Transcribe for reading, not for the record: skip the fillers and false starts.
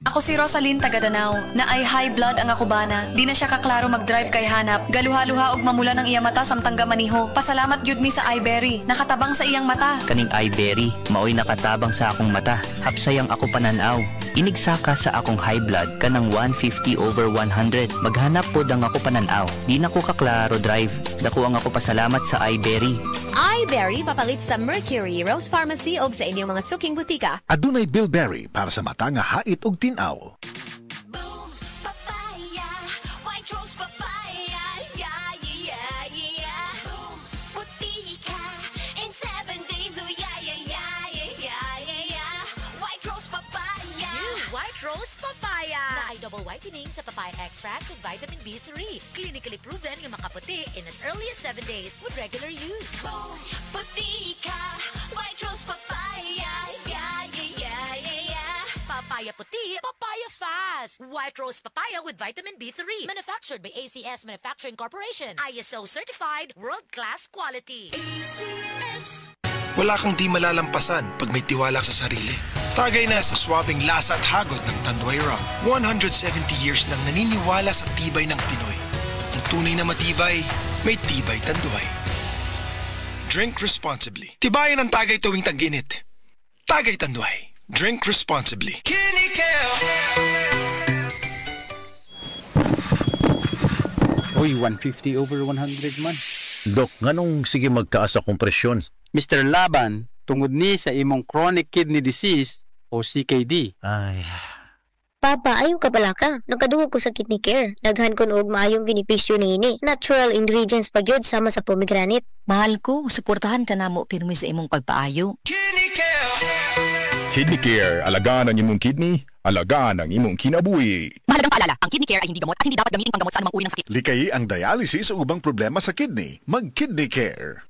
Ako si Rosalyn Tagadanao, na ay high blood ang akubana. Di na siya kaklaro mag-drive kay hanap. Galuha-luha og mamula ng iya mata samtang gamaniho. Pasalamat gyud mi sa iBerry, nakatabang sa iyang mata. Kaning iBerry, maoy nakatabang sa akong mata. Hapsay ang ako pananaw. Inigsaka sa akong high blood kanang 150/100. Maghanap pod ang ako pananaw. Di na ko kaklaro drive. Dako ang ako pasalamat sa iBerry. iBerry papalit sa Mercury, Rose Pharmacy og sa inyong mga suking butika. Adunay Bilberry para sa mata nga hait og tinaw. Boom, papaya, white rose papaya, yeah, yeah, yeah. Boom, puti ka in 7 days, oh yeah, yeah, yeah, yeah, yeah, yeah. White rose papaya. New white rose papaya. Na ay double whitening sa papaya extracts with vitamin B3. Clinically proven nga makaputi in as early as 7 days with regular use. Boom, puti ka, white rose papaya, yeah, yeah, yeah, yeah, yeah. Papaya puti, papaya fast. White rose papaya with vitamin B3. Manufactured by ACS Manufacturing Corporation. ISO certified, world-class quality. ACS. Wala kang di malalampasan pag may tiwala sa sarili. Tagay na sa swabing lasa at hagod ng Tanduay Rum. 170 years nang naniniwala sa tibay ng Pinoy. Ang tunay na matibay, may tibay Tanduay. Drink responsibly. Tibayan ang Tagay tuwing tag-init. Tagay Tanduay. Drink responsibly. Uy, 150/100 man. Dok, nganong sige magtaas akong presyon? Mr. Laban, tungod ni sa imong chronic kidney disease o CKD. Ay, Papa, ayaw ka pala ka. Nagkadungog ko sa kidney care. Daghan ko og maayong benepisyo niini. Natural ingredients pa gyud sama sa pomegranate. Mahal ko, suportahan ka namo pirmi sa imong pagpaayo. Kidney Care, alagaan ang imong kidney, alagaan ang imong kinabuhi. Mahalagang paalala, ang kidney care ay hindi gamot at hindi dapat gamitin panggamot sa anumang uri ng sakit. Likayi ang dialysis o ubang problema sa kidney. Mag-Kidney Care.